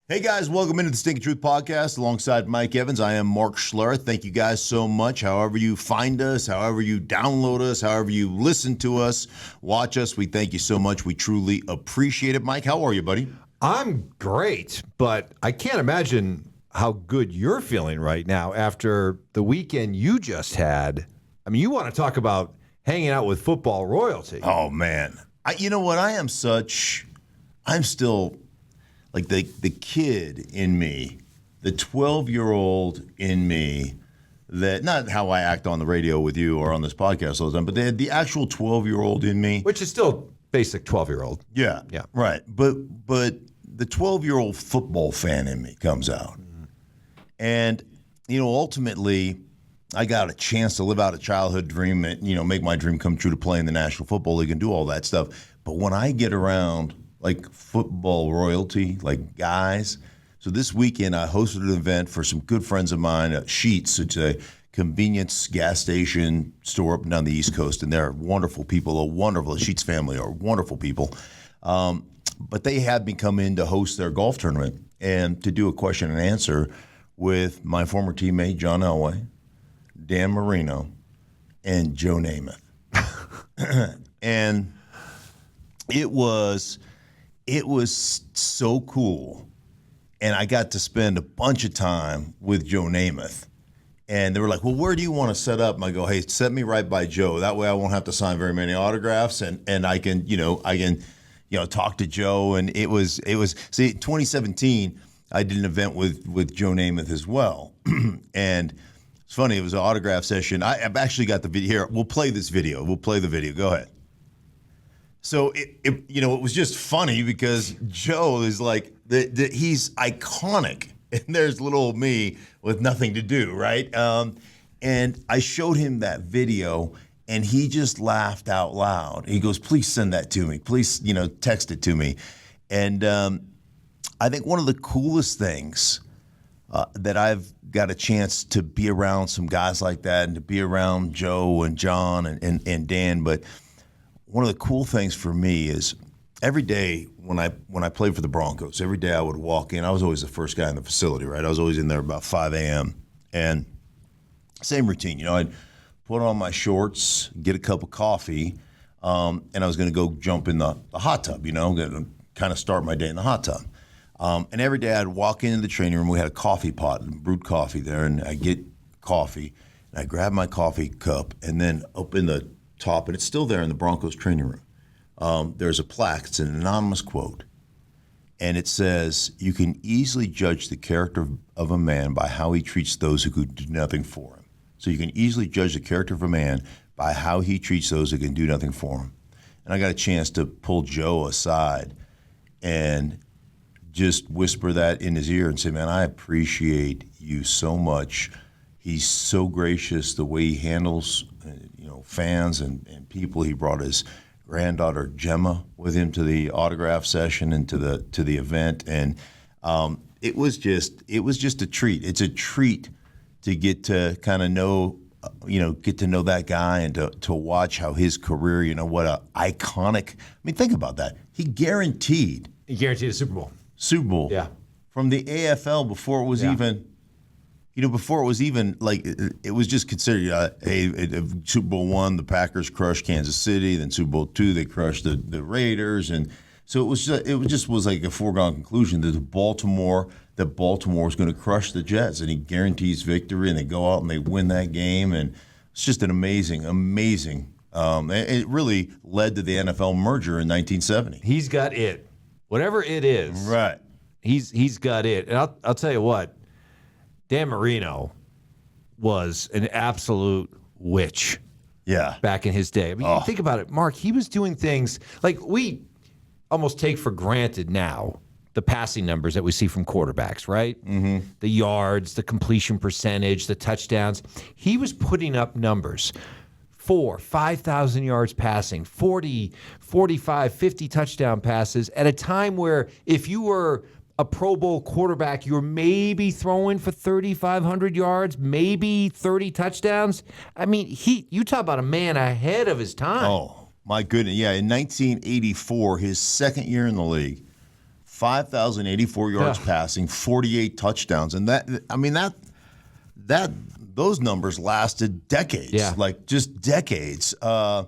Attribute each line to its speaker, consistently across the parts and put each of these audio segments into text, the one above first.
Speaker 1: Hey guys, welcome into the Stinking Truth Podcast alongside Mike Evans. I am Mark Schler. Thank you guys so much. However you find us, however you download us, however you listen to us, watch us, we thank you so much. We truly appreciate it. Mike, how are you, buddy?
Speaker 2: I'm great, but I can't imagine how good you're feeling right now after the weekend you just had. I mean, you want to talk about hanging out with football royalty.
Speaker 1: Oh, man. You know what? I'm still like the kid in me, the 12-year-old in me, that not how I act on the radio with you or on this podcast all the time, but the actual 12-year-old in me.
Speaker 2: Which is still basic 12-year-old.
Speaker 1: Yeah. Right. But the 12-year-old football fan in me comes out. And, ultimately, I got a chance to live out a childhood dream and, make my dream come true to play in the National Football League and do all that stuff. But when I get around like football royalty, like guys. So this weekend I hosted an event for some good friends of mine at Sheetz. It's a convenience gas station store up and down the East Coast, and they're wonderful people. The Sheetz family are wonderful people. But they had me come in to host their golf tournament and to do a question and answer with my former teammate, John Elway, Dan Marino, and Joe Namath. And it was so cool. And I got to spend a bunch of time with Joe Namath. And they were like, well, where do you want to set up? And I go, hey, set me right by Joe. That way I won't have to sign very many autographs. And I can talk to Joe. And it was 2017, I did an event with Joe Namath as well. And it's funny, it was an autograph session. I've actually got the video here. We'll play this video. We'll play the video. Go ahead. So it was just funny because Joe is like he's iconic, and there's little old me with nothing to do, right? And I showed him that video, and he just laughed out loud. He goes, "Please send that to me. Please, text it to me." And I think one of the coolest things that I've got a chance to be around some guys like that, and to be around Joe and John and Dan, but one of the cool things for me is every day when I played for the Broncos, every day I would walk in. I was always the first guy in the facility, right? I was always in there about 5 a.m. And same routine. I'd put on my shorts, get a cup of coffee, and I was going to go jump in the hot tub, going to kind of start my day in the hot tub. And every day I'd walk into the training room. We had a coffee pot and brewed coffee there, and I get coffee, and I grab my coffee cup, and then up in the top, and it's still there in the Broncos training room. There's a plaque. It's an anonymous quote, and it says, "You can easily judge the character of a man by how he treats those who could do nothing for him." So you can easily judge the character of a man by how he treats those who can do nothing for him. And I got a chance to pull Joe aside and just whisper that in his ear and say, "Man, I appreciate you so much. He's so gracious the way he handles fans and people." He brought his granddaughter Gemma with him to the autograph session and to the event, and it was just a treat. It's a treat to get to kind of know that guy and to watch how his career. What a iconic. I mean, think about that. He guaranteed
Speaker 2: a
Speaker 1: Super Bowl.
Speaker 2: Yeah.
Speaker 1: From the AFL before it was even. Before it was even like it was just considered, Super Bowl I, the Packers crushed Kansas City. Then Super Bowl II, they crushed the Raiders, and so it was like a foregone conclusion that Baltimore was going to crush the Jets, and he guarantees victory, and they go out and they win that game, and it's just an amazing. It really led to the NFL merger in 1970.
Speaker 2: He's got it, whatever it is.
Speaker 1: Right.
Speaker 2: He's got it, and I'll tell you what. Dan Marino was an absolute witch back in his day. I mean, you think about it, Mark, he was doing things like we almost take for granted now, the passing numbers that we see from quarterbacks, right? Mm-hmm. The yards, the completion percentage, the touchdowns. He was putting up numbers, 5,000 yards passing, 40, 45, 50 touchdown passes at a time where if you were a Pro Bowl quarterback, you're maybe throwing for 3,500 yards, maybe 30 touchdowns. I mean, you talk about a man ahead of his time.
Speaker 1: Oh, my goodness. Yeah, in 1984, his second year in the league, 5,084 yards passing, 48 touchdowns, and those numbers lasted decades, like just decades. I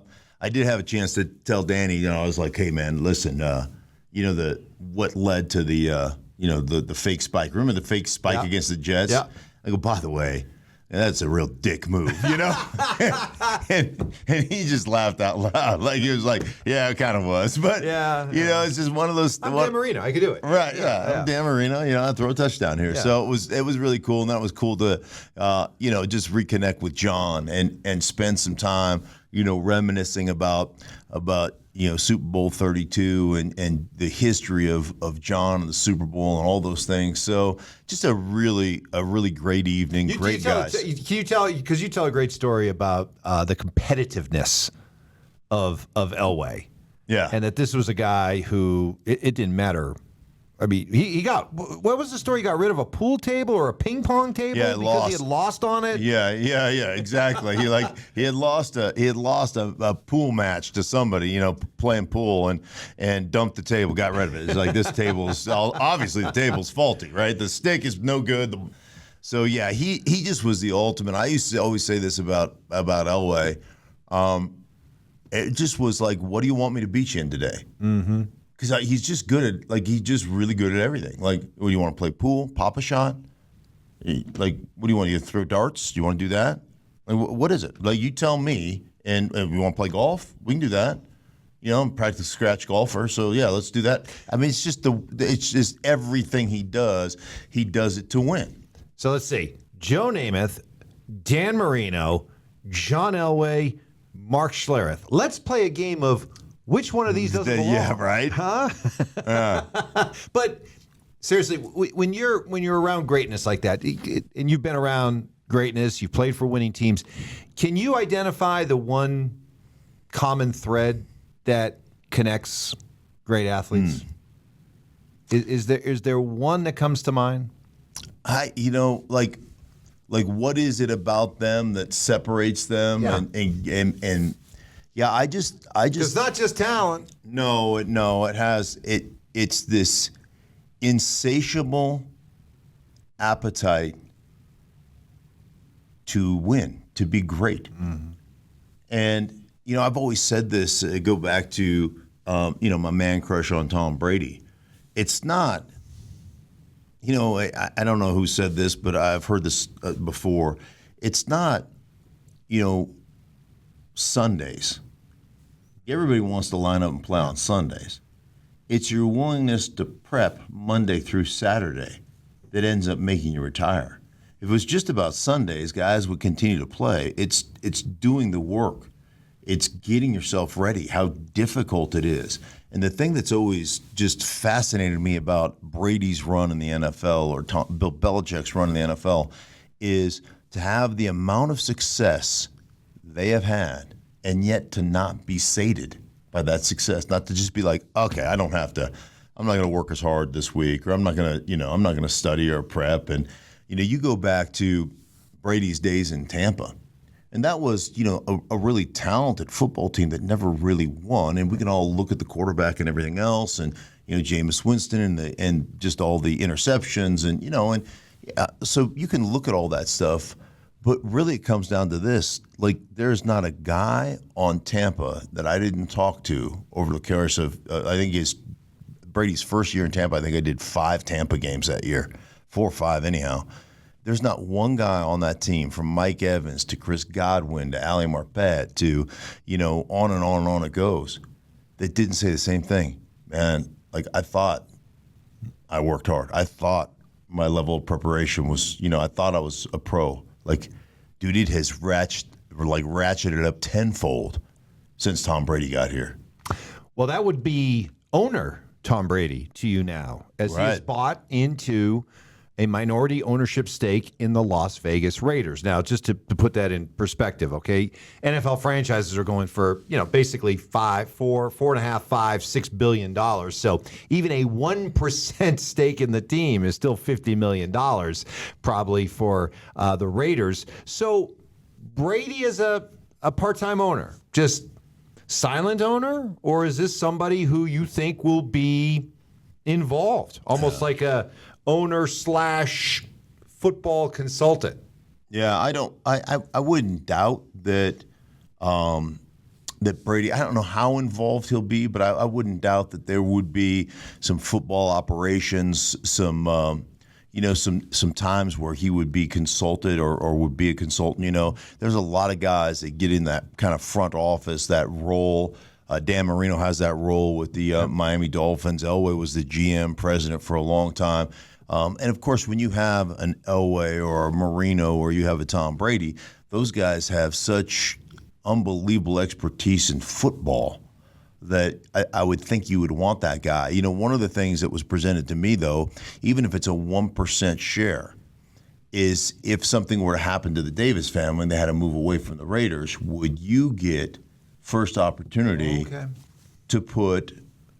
Speaker 1: did have a chance to tell Danny, I was like, hey man, listen, what led to the fake spike. Remember the fake spike against the Jets? Yeah. I go, by the way, that's a real dick move, and he just laughed out loud. Like he was like, yeah, it kind of was. But, it's just one of those.
Speaker 2: I'm Dan Marino. I could do it.
Speaker 1: Right, I'm Dan Marino. I throw a touchdown here. Yeah. So it was really cool. And that was cool to, just reconnect with John and spend some time, reminiscing about Super Bowl 32 and the history of John and the Super Bowl and all those things. So just a really great evening. Great guys.
Speaker 2: Can you tell, because you tell a great story about the competitiveness of Elway.
Speaker 1: Yeah.
Speaker 2: And that this was a guy who, it didn't matter. I mean, he got, what was the story? He got rid of a pool table or a ping pong table because he had lost on it?
Speaker 1: Yeah, exactly. he had lost a pool match to somebody, playing pool and dumped the table, got rid of it. It's like, this table's, obviously the table's faulty, right? The stick is no good. So yeah, he just was the ultimate. I used to always say this about Elway. It just was like, what do you want me to beat you in today?
Speaker 2: Mm-hmm.
Speaker 1: Because he's just good at, he's just really good at everything. Like, what do you want to play pool, pop a shot? Like, what do you want? You throw darts? Do you want to do that? Like, what is it? Like, you tell me, and if you want to play golf, we can do that. I'm practice scratch golfer, so yeah, let's do that. I mean, it's just everything he does it to win.
Speaker 2: So let's see. Joe Namath, Dan Marino, John Elway, Mark Schlereth. Let's play a game of which one of these doesn't belong?
Speaker 1: Yeah, right.
Speaker 2: Huh? But seriously, when you're around greatness like that, and you've been around greatness, you've played for winning teams, can you identify the one common thread that connects great athletes? Is there one that comes to mind?
Speaker 1: What is it about them that separates them?
Speaker 2: Yeah.
Speaker 1: And yeah, I just.
Speaker 2: It's not just talent.
Speaker 1: No, it has it. It's this insatiable appetite to win, to be great.
Speaker 2: Mm-hmm.
Speaker 1: And I've always said this. Go back to my man crush on Tom Brady. It's not. I don't know who said this, but I've heard this before. It's not. Sundays. Everybody wants to line up and play on Sundays. It's your willingness to prep Monday through Saturday that ends up making you retire. If it was just about Sundays, guys would continue to play. It's doing the work. It's getting yourself ready, how difficult it is. And the thing that's always just fascinated me about Brady's run in the NFL or Bill Belichick's run in the NFL is to have the amount of success they have had and yet to not be sated by that success, not to just be like, okay, I'm not going to work as hard this week, or I'm not going to study or prep. And, you go back to Brady's days in Tampa, and that was, a really talented football team that never really won. And we can all look at the quarterback and everything else, and, Jameis Winston and just all the interceptions so you can look at all that stuff. But really, it comes down to this. There's not a guy on Tampa that I didn't talk to over the course of, I think it's Brady's first year in Tampa. I think I did 5 Tampa games that year, 4 or 5 anyhow. There's not one guy on that team, from Mike Evans to Chris Godwin to Ali Marpet to, on and on and on it goes, that didn't say the same thing. Man, I thought I worked hard. I thought my level of preparation was, I thought I was a pro. Dude, it has ratcheted up tenfold since Tom Brady got here.
Speaker 2: Well, that would be owner Tom Brady to you now, as he has bought into a minority ownership stake in the Las Vegas Raiders. Now, just to put that in perspective, okay, NFL franchises are going for, basically $4.5–6 billion. So even a 1% stake in the team is still $50 million, probably for the Raiders. So Brady is a part-time owner, just silent owner, or is this somebody who you think will be involved, almost like a owner / football consultant.
Speaker 1: Yeah, I wouldn't doubt that that Brady, I don't know how involved he'll be, but I wouldn't doubt that there would be some football operations, some some times where he would be consulted or would be a consultant. There's a lot of guys that get in that kind of front office, that role. Dan Marino has that role with the Miami Dolphins. Elway was the GM president for a long time. And, of course, when you have an Elway or a Marino or you have a Tom Brady, those guys have such unbelievable expertise in football that I would think you would want that guy. One of the things that was presented to me, though, even if it's a 1% share, is if something were to happen to the Davis family and they had to move away from the Raiders, would you get first opportunity to put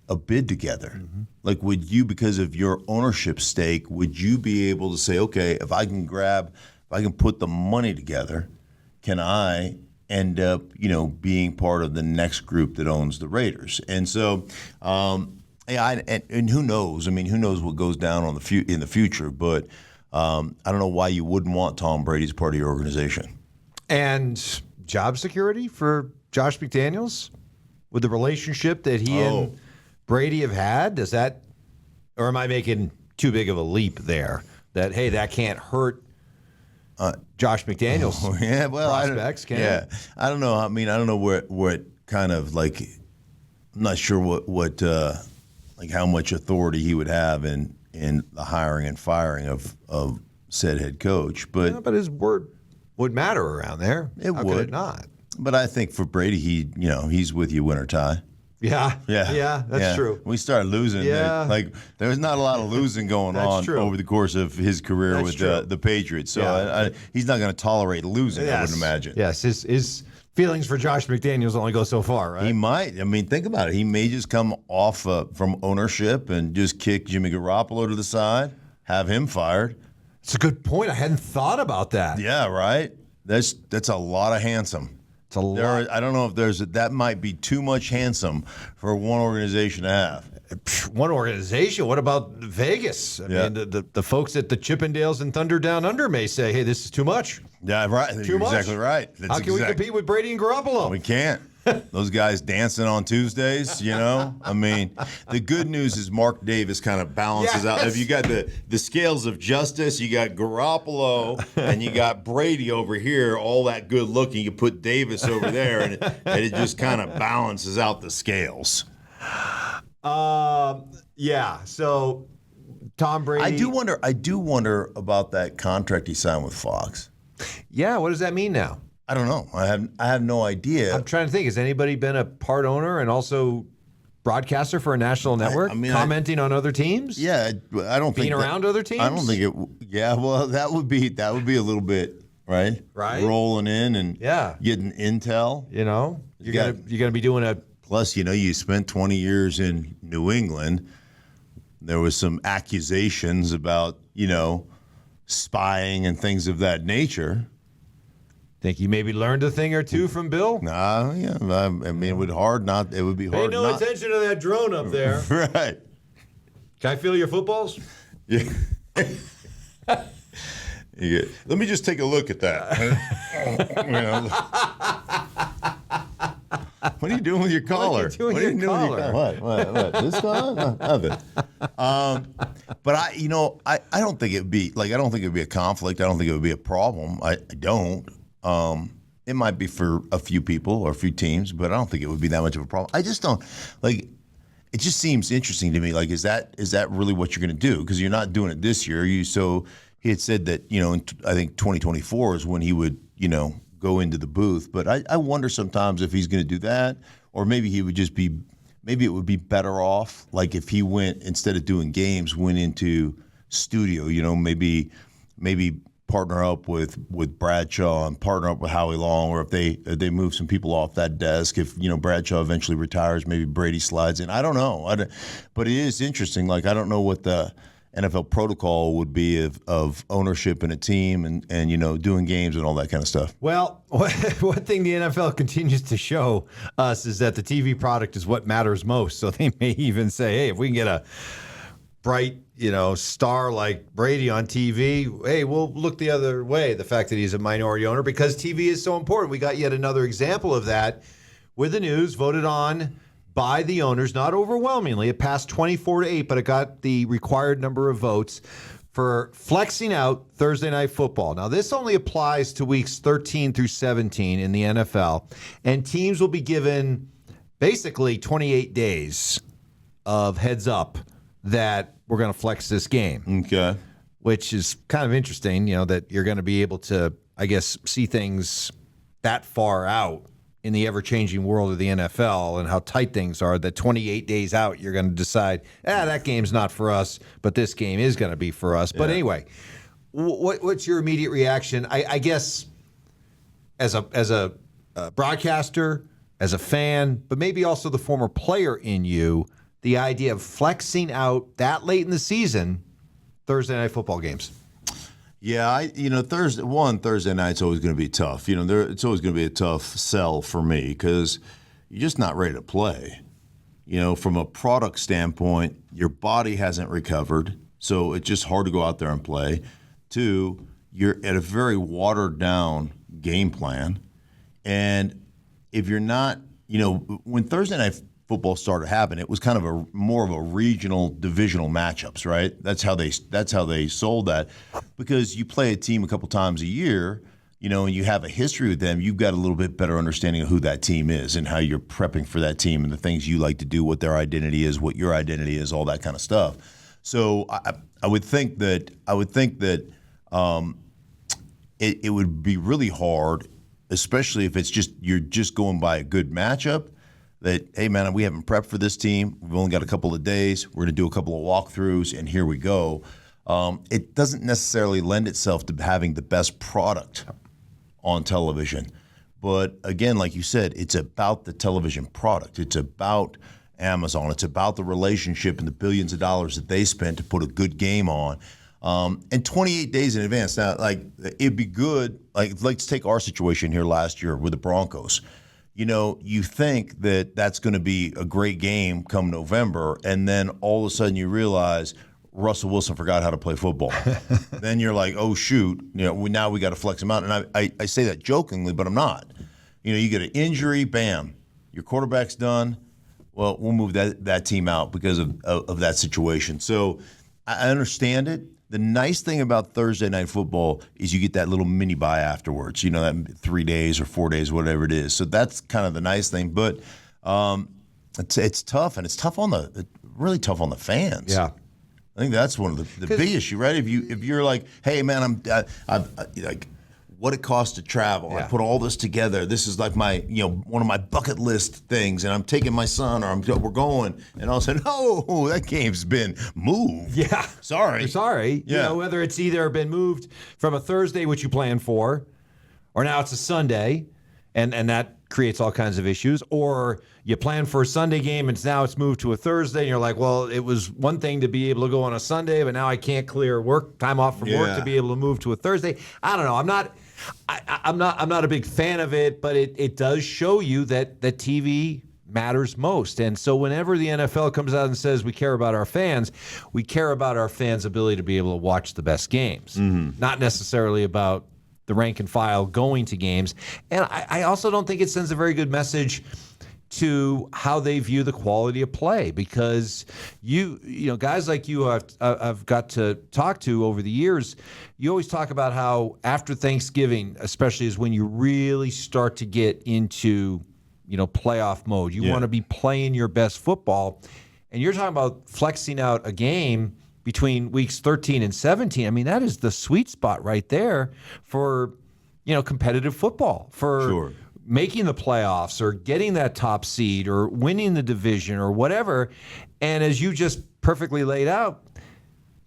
Speaker 1: a bid together? Mm-hmm. Like, would you, because of your ownership stake, would you be able to say, okay, if I can put the money together, can I end up, being part of the next group that owns the Raiders? And so, and who knows? I mean, who knows what goes down in the future? But I don't know why you wouldn't want Tom Brady as part of your organization.
Speaker 2: And job security for Josh McDaniels with the relationship that he and Brady have had, does that, or am I making too big of a leap there? That, hey, that can't hurt Josh McDaniels' prospects, can it?
Speaker 1: I don't know. I mean, I don't know what kind of, like, I'm not sure what like how much authority he would have in the hiring and firing of said head coach. But
Speaker 2: his word would matter around there.
Speaker 1: How
Speaker 2: could it not?
Speaker 1: But I think for Brady, he's with you win or tie.
Speaker 2: Yeah, that's true.
Speaker 1: We started losing. There's not a lot of losing going on over the course of his career with the Patriots. So he's not going to tolerate losing, I wouldn't imagine.
Speaker 2: Yes, his feelings for Josh McDaniels only go so far, right?
Speaker 1: He might. I mean, think about it. He may just come off from ownership and just kick Jimmy Garoppolo to the side, have him fired.
Speaker 2: It's a good point. I hadn't thought about that.
Speaker 1: Yeah, right? That's a lot of handsome.
Speaker 2: It's a lot.
Speaker 1: I don't know if that might be too much handsome for one organization to have.
Speaker 2: One organization? What about Vegas? I mean, the folks at the Chippendales and Thunder Down Under may say, hey, this is too much.
Speaker 1: Yeah, right. You're exactly right.
Speaker 2: How can we compete with Brady and Garoppolo?
Speaker 1: We can't. Those guys dancing on Tuesdays, I mean, the good news is Mark Davis kind of balances out. If you got the scales of justice, you got Garoppolo and you got Brady over here, all that good looking. You put Davis over there, and it just kind of balances out the scales.
Speaker 2: So Tom Brady.
Speaker 1: I do wonder about that contract he signed with Fox.
Speaker 2: Yeah, what does that mean now?
Speaker 1: I don't know. I have no idea.
Speaker 2: I'm trying to think. Has anybody been a part owner and also broadcaster for a national network, commenting on other teams?
Speaker 1: Yeah, I don't think
Speaker 2: being around other teams.
Speaker 1: I don't think it. Yeah, well, that would be a little bit right. Rolling in and getting intel.
Speaker 2: You're gonna be doing a.
Speaker 1: Plus, you spent 20 years in New England. There was some accusations about spying and things of that nature.
Speaker 2: Think you maybe learned a thing or two from Bill?
Speaker 1: Nah, yeah. I mean, it would be hard not. Pay
Speaker 2: no attention to that drone up there.
Speaker 1: Right.
Speaker 2: Can I feel your footballs?
Speaker 1: Yeah. Yeah. Let me just take a look at that. What are you doing with your collar?
Speaker 2: What are you doing with your collar?
Speaker 1: What? This collar? Nothing. But I don't think it'd be I don't think it'd be a conflict. I don't think it would be a problem. I don't. It might be for a few people or a few teams, but I don't think it would be that much of a problem. I just don't It just seems interesting to me. Is that really what you're going to do? Because you're not doing it this year. He had said that I think 2024 is when he would go into the booth. But I wonder sometimes if he's going to do that, or maybe he would just be. Maybe it would be better off if he went, instead of doing games, went into studio. Maybe partner up with Bradshaw and partner up with Howie Long, or if they move some people off that desk. If Bradshaw eventually retires, maybe Brady slides in. I don't know. But it is interesting. I don't know what the NFL protocol would be of ownership in a team and doing games and all that kind of stuff.
Speaker 2: Well, one thing the NFL continues to show us is that the TV product is what matters most. So they may even say, hey, if we can get a bright, star like Brady on TV, hey, we'll look the other way, the fact that he's a minority owner, because TV is so important. We got yet another example of that with the news voted on by the owners, not overwhelmingly. It passed 24-8, but it got the required number of votes for flexing out Thursday Night Football. Now, this only applies to weeks 13 through 17 in the NFL, and teams will be given basically 28 days of heads up that we're going to flex this game.
Speaker 1: Okay.
Speaker 2: Which is kind of interesting, that you're going to be able to, I guess, see things that far out in the ever-changing world of the NFL and how tight things are, that 28 days out, you're going to decide, that game's not for us, but this game is going to be for us. Yeah. But anyway, what's your immediate reaction? I guess as a broadcaster, as a fan, but maybe also the former player in you, the idea of flexing out that late in the season Thursday Night Football games.
Speaker 1: Yeah, Thursday night's always going to be tough. It's always going to be a tough sell for me because you're just not ready to play. From a product standpoint, your body hasn't recovered, so it's just hard to go out there and play. 2, you're at a very watered down game plan, and if you're not, when Thursday Night Football started happening, it was kind of more of a regional divisional matchups, right? That's how they sold that, because you play a team a couple times a year, and you have a history with them. You've got a little bit better understanding of who that team is and how you're prepping for that team and the things you like to do, what their identity is, what your identity is, all that kind of stuff. So I would think that it would be really hard, especially if you're just going by a good matchup. That, hey, man, we haven't prepped for this team. We've only got a couple of days. We're going to do a couple of walkthroughs, and here we go. It doesn't necessarily lend itself to having the best product on television. But, again, like you said, it's about the television product. It's about Amazon. It's about the relationship and the billions of dollars that they spent to put a good game on. And 28 days in advance. Now, it'd be good. Let's take our situation here last year with the Broncos. You think that that's going to be a great game come November, and then all of a sudden you realize Russell Wilson forgot how to play football. Then you're like, oh, shoot, now we got to flex him out. And I say that jokingly, but I'm not. You get an injury, bam, your quarterback's done. Well, we'll move that team out because of that situation. So I understand it. The nice thing about Thursday Night Football is you get that little mini bye afterwards, that 3 days or 4 days, whatever it is. So that's kind of the nice thing. But it's tough, and it's really tough on the fans.
Speaker 2: Yeah.
Speaker 1: I think that's one of the big issue, right? If you're like, hey, man, I'm like, what it costs to travel. Yeah. I put all this together. This is like my, one of my bucket list things, and I'm taking my son, or we're going, and all of a sudden, oh, that game's been moved.
Speaker 2: Yeah,
Speaker 1: sorry.
Speaker 2: Yeah. Whether it's either been moved from a Thursday, which you planned for, or now it's a Sunday, and that creates all kinds of issues, or you plan for a Sunday game and now it's moved to a Thursday, and you're like, well, it was one thing to be able to go on a Sunday, but now I can't clear time off from work to be able to move to a Thursday. I don't know. I'm not a big fan of it, but it does show you that TV matters most. And so whenever the NFL comes out and says we care about our fans ability to be able to watch the best games, not necessarily about the rank and file going to games. And I also don't think it sends a very good message to how they view the quality of play, because guys like you I've got to talk to over the years, you always talk about how after Thanksgiving, especially, is when you really start to get into playoff mode. You want to be playing your best football, and you're talking about flexing out a game between weeks 13 and 17. I mean, that is the sweet spot right there for, competitive football, for making the playoffs or getting that top seed or winning the division or whatever. And as you just perfectly laid out,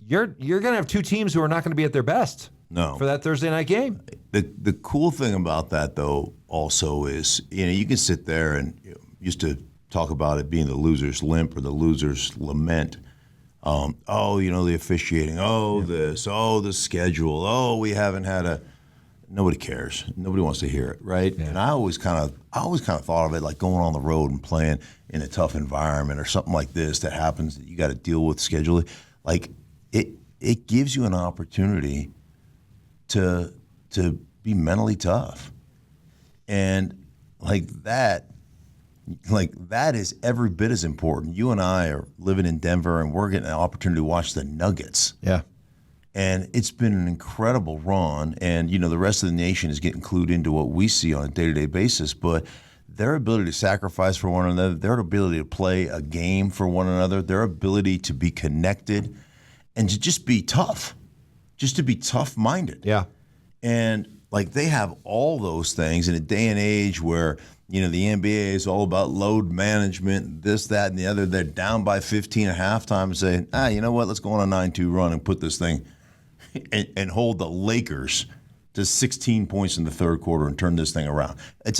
Speaker 2: you're going to have two teams who are not going to be at their best for that Thursday night game.
Speaker 1: The cool thing about that, though, also is, you can sit there and used to talk about it being the loser's limp or the loser's lament. The officiating, the schedule, we haven't had nobody cares. Nobody wants to hear it, right? Yeah. And I always kind of thought of it like going on the road and playing in a tough environment or something like this that happens that you got to deal with scheduling. like it gives you an opportunity to be mentally tough. And that is every bit as important. You and I are living in Denver, and we're getting an opportunity to watch the Nuggets.
Speaker 2: Yeah.
Speaker 1: And it's been an incredible run. And, the rest of the nation is getting clued into what we see on a day-to-day basis. But their ability to sacrifice for one another, their ability to play a game for one another, their ability to be connected and to just be tough, just to be tough-minded.
Speaker 2: Yeah.
Speaker 1: And, they have all those things in a day and age where, the NBA is all about load management, this, that, and the other. They're down by 15 at halftime and say, you know what, let's go on a 9-2 run and put this thing and hold the Lakers to 16 points in the third quarter and turn this thing around. It's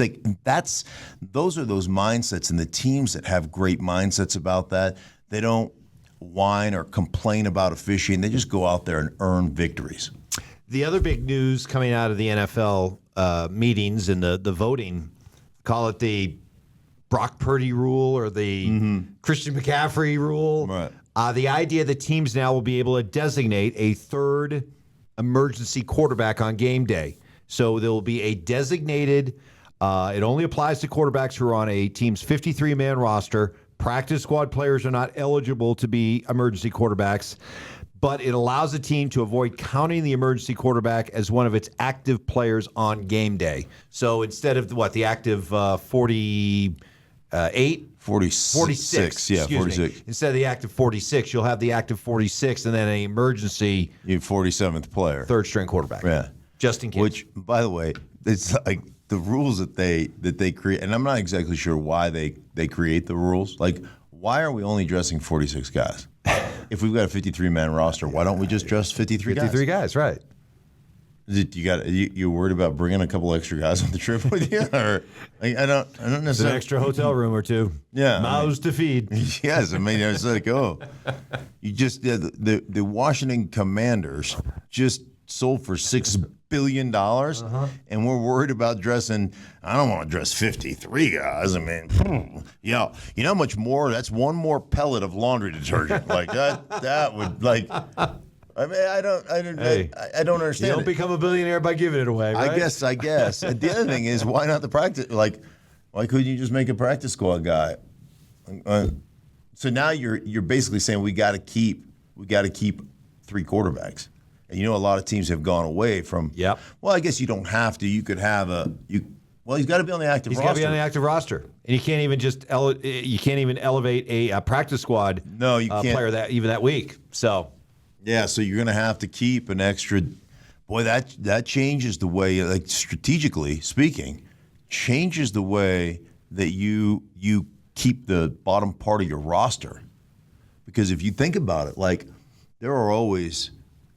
Speaker 1: those are those mindsets, and the teams that have great mindsets about that, they don't whine or complain about officiating. They just go out there and earn victories.
Speaker 2: The other big news coming out of the NFL meetings and the voting, call it the Brock Purdy rule or the Christian McCaffrey rule.
Speaker 1: Right.
Speaker 2: The idea that teams now will be able to designate a third emergency quarterback on game day. So there will be a designated, it only applies to quarterbacks who are on a team's 53-man roster. Practice squad players are not eligible to be emergency quarterbacks, but it allows a team to avoid counting the emergency quarterback as one of its active players on game day. So instead of the active 46.
Speaker 1: Yeah, 46.
Speaker 2: Instead of the active 46, you'll have the active 46 and then an emergency.
Speaker 1: You 47th player.
Speaker 2: Third string quarterback.
Speaker 1: Yeah.
Speaker 2: Just in case.
Speaker 1: Which, by the way, it's like the rules that they create, and I'm not exactly sure why they create the rules. Why are we only dressing 46 guys? If we've got a 53-man roster, why don't we just dress 53 guys?
Speaker 2: 53 guys, right.
Speaker 1: You worried about bringing a couple extra guys on the trip with you, or I don't necessarily.
Speaker 2: It's an extra hotel room or two.
Speaker 1: Yeah,
Speaker 2: mouths to feed.
Speaker 1: Yes, it's like you just the Washington Commanders just sold for $6 billion, and we're worried about dressing. I don't want to dress 53 guys. I mean, yeah, you know how much more? That's one more pellet of laundry detergent. That would I mean, I don't understand.
Speaker 2: You don't become a billionaire by giving it away, right?
Speaker 1: I guess. And the other thing is, why not the practice? Why couldn't you just make a practice squad guy? So now you're basically saying we got to keep 3 quarterbacks. And a lot of teams have gone away from.
Speaker 2: Yep.
Speaker 1: Well, I guess you don't have to. You could have Well, he's got to be on the active roster.
Speaker 2: He's got to be on the active roster, and you can't even elevate a practice squad.
Speaker 1: No, you can't.
Speaker 2: Player that week. So.
Speaker 1: Yeah, so you're going to have to keep an extra. Boy, that changes the way, strategically speaking, changes the way that you keep the bottom part of your roster. Because if you think about it, there are always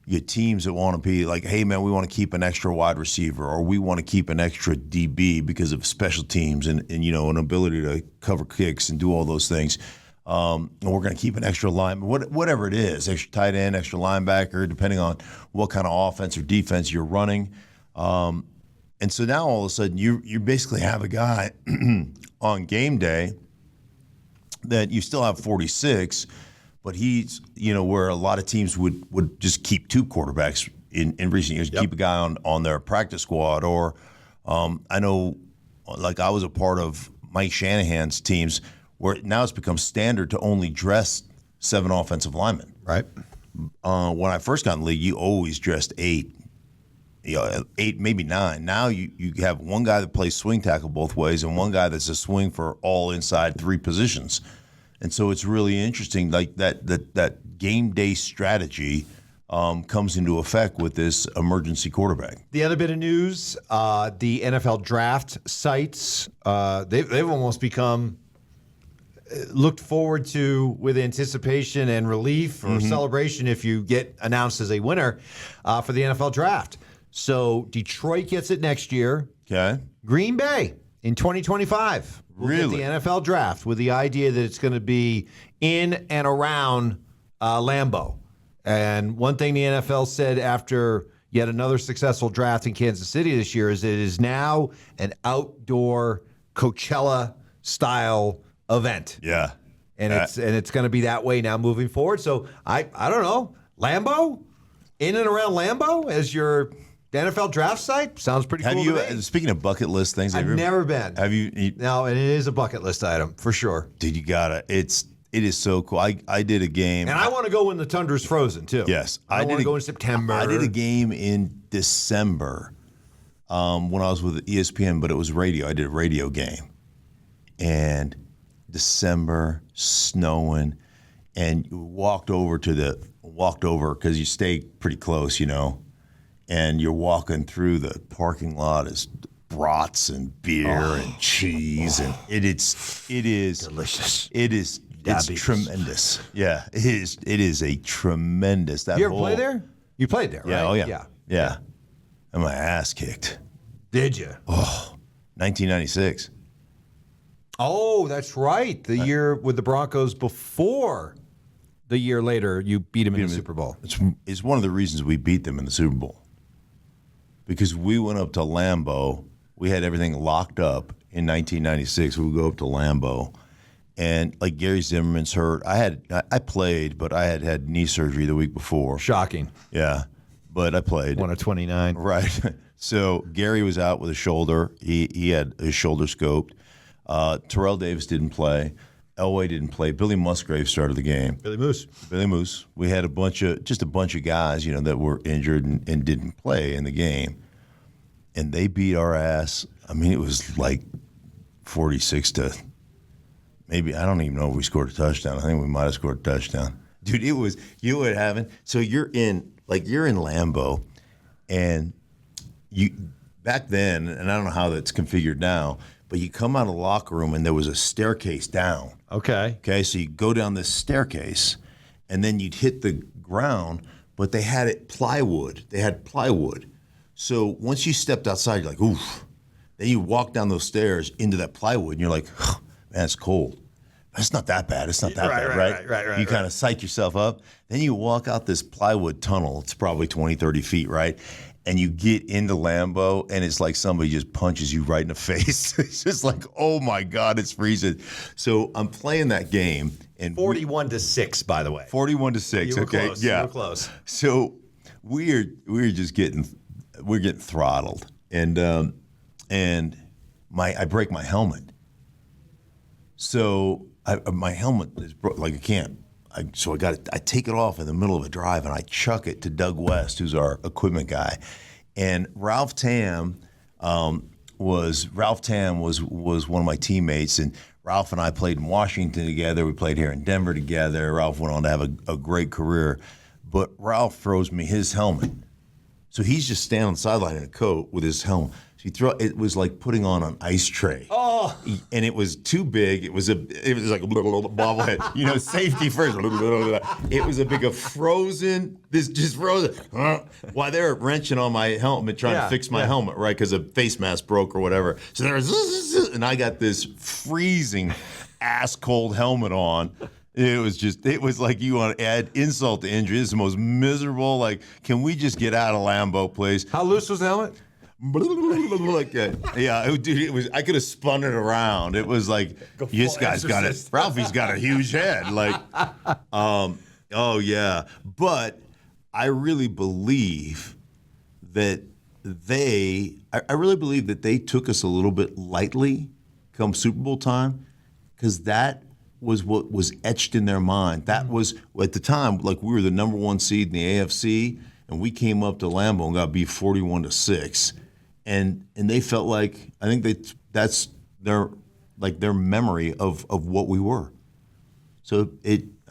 Speaker 1: your teams that want to be hey, man, we want to keep an extra wide receiver, or we want to keep an extra DB because of special teams and an ability to cover kicks and do all those things. And we're going to keep an extra lineman, whatever it is, extra tight end, extra linebacker, depending on what kind of offense or defense you're running. And so now all of a sudden you basically have a guy on game day that you still have 46, but he's, where a lot of teams would just keep 2 quarterbacks in recent years, keep a guy on their practice squad. Or I know, I was a part of Mike Shanahan's teams where now it's become standard to only dress 7 offensive linemen.
Speaker 2: Right.
Speaker 1: When I first got in the league, you always dressed 8, 8, maybe 9. Now you have one guy that plays swing tackle both ways and one guy that's a swing for all inside 3 positions. And so it's really interesting, that game day strategy comes into effect with this emergency quarterback.
Speaker 2: The other bit of news, the NFL draft sites, they've almost become looked forward to with anticipation and relief or celebration if you get announced as a winner for the NFL draft. So Detroit gets it next year.
Speaker 1: Okay.
Speaker 2: Green Bay in 2025 will get the NFL draft with the idea that it's going to be in and around Lambeau. And one thing the NFL said after yet another successful draft in Kansas City this year is it is now an outdoor Coachella-style event.
Speaker 1: Yeah.
Speaker 2: and it's going to be that way now moving forward. So I don't know, Lambeau, in and around Lambeau as your NFL draft site sounds pretty cool.
Speaker 1: Have you? Speaking of bucket list things,
Speaker 2: I've never been.
Speaker 1: Have you?
Speaker 2: No, and it is a bucket list item for sure.
Speaker 1: Dude, you gotta. It is so cool. I did a game,
Speaker 2: and I want to go when the tundra's frozen too.
Speaker 1: Yes,
Speaker 2: I want to go in September.
Speaker 1: I did a game in December when I was with ESPN, but it was radio. I did a radio game, and December, snowing, and walked over because you stay pretty close, and you're walking through the parking lot as brats and beer and cheese, and it is
Speaker 2: delicious.
Speaker 1: It's tremendous. Yeah, it is. It is a tremendous.
Speaker 2: You ever play there? You played there, right?
Speaker 1: Yeah. Oh yeah. Yeah. And my ass kicked.
Speaker 2: Did you?
Speaker 1: Oh, 1996.
Speaker 2: Oh, that's right. The year with the Broncos before the year later you beat them in the Super Bowl.
Speaker 1: It's one of the reasons we beat them in the Super Bowl. Because we went up to Lambeau. We had everything locked up in 1996. We would go up to Lambeau. And like Gary Zimmerman's hurt. I played, but I had knee surgery the week before.
Speaker 2: Shocking.
Speaker 1: Yeah. But I played.
Speaker 2: 1 of 29.
Speaker 1: Right. So Gary was out with a shoulder. He had his shoulder scoped. Terrell Davis didn't play. Elway didn't play. Billy Musgrave started the game.
Speaker 2: Billy Moose.
Speaker 1: We had a bunch of guys, that were injured and didn't play in the game. And they beat our ass. I mean, it was like 46 to maybe, I don't even know if we scored a touchdown. I think we might have scored a touchdown. Dude, you would have. So you're in Lambeau, and you back then, and I don't know how that's configured now, but you come out of the locker room and there was a staircase down.
Speaker 2: Okay.
Speaker 1: Okay, so you go down this staircase, and then you'd hit the ground, but they had it plywood. They had plywood. So once you stepped outside, you're like, oof. Then you walk down those stairs into that plywood, and you're like, oh, man, it's cold. It's not that bad. It's not that bad, right? You kind of psych yourself up. Then you walk out this plywood tunnel. It's probably 20, 30 feet, right? And you get into Lambeau, and it's like somebody just punches you right in the face. It's just like, oh, my God, it's freezing. So I'm playing that game. And
Speaker 2: 41-6, by the way.
Speaker 1: 41-6,
Speaker 2: you were
Speaker 1: okay.
Speaker 2: Close.
Speaker 1: Yeah.
Speaker 2: You were close.
Speaker 1: So we're just getting throttled. And I break my helmet. So my helmet is broke. Like I can't. I take it off in the middle of a drive and I chuck it to Doug West, who's our equipment guy, and Ralph Tam was one of my teammates, and Ralph and I played in Washington together. We played here in Denver together. Ralph went on to have a great career, but Ralph throws me his helmet, so he's just standing on the sideline in a coat with his helmet. It was like putting on an ice tray.
Speaker 2: Oh,
Speaker 1: and it was too big. It was like a bobblehead. Safety first. It was a big frozen. This just frozen. While they were wrenching on my helmet, trying to fix my helmet, right? Because a face mask broke or whatever. So there was, and I got this freezing, ass cold helmet on. It was like you want to add insult to injury. This is the most miserable. Like, can we just get out of Lambeau, please?
Speaker 2: How loose was the helmet?
Speaker 1: Like that. Yeah, dude, it was. I could have spun it around. It was like this guy's got it. Ralphie's got a huge head. Like, oh yeah. But I really believe that I really believe that they took us a little bit lightly come Super Bowl time, because that was what was etched in their mind. That was at the time, like, we were the number one seed in the AFC, and we came up to Lambeau and got beat 41-6. And they felt like, I think that's their memory of what we were. So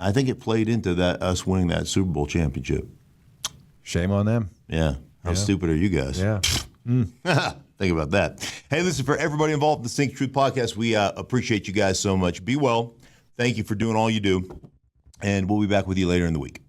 Speaker 1: I think it played into that, us winning that Super Bowl championship.
Speaker 2: Shame on them.
Speaker 1: Yeah. How stupid are you guys?
Speaker 2: Yeah.
Speaker 1: Think about that. Hey, listen, for everybody involved in the Think Truth podcast, we appreciate you guys so much. Be well. Thank you for doing all you do. And we'll be back with you later in the week.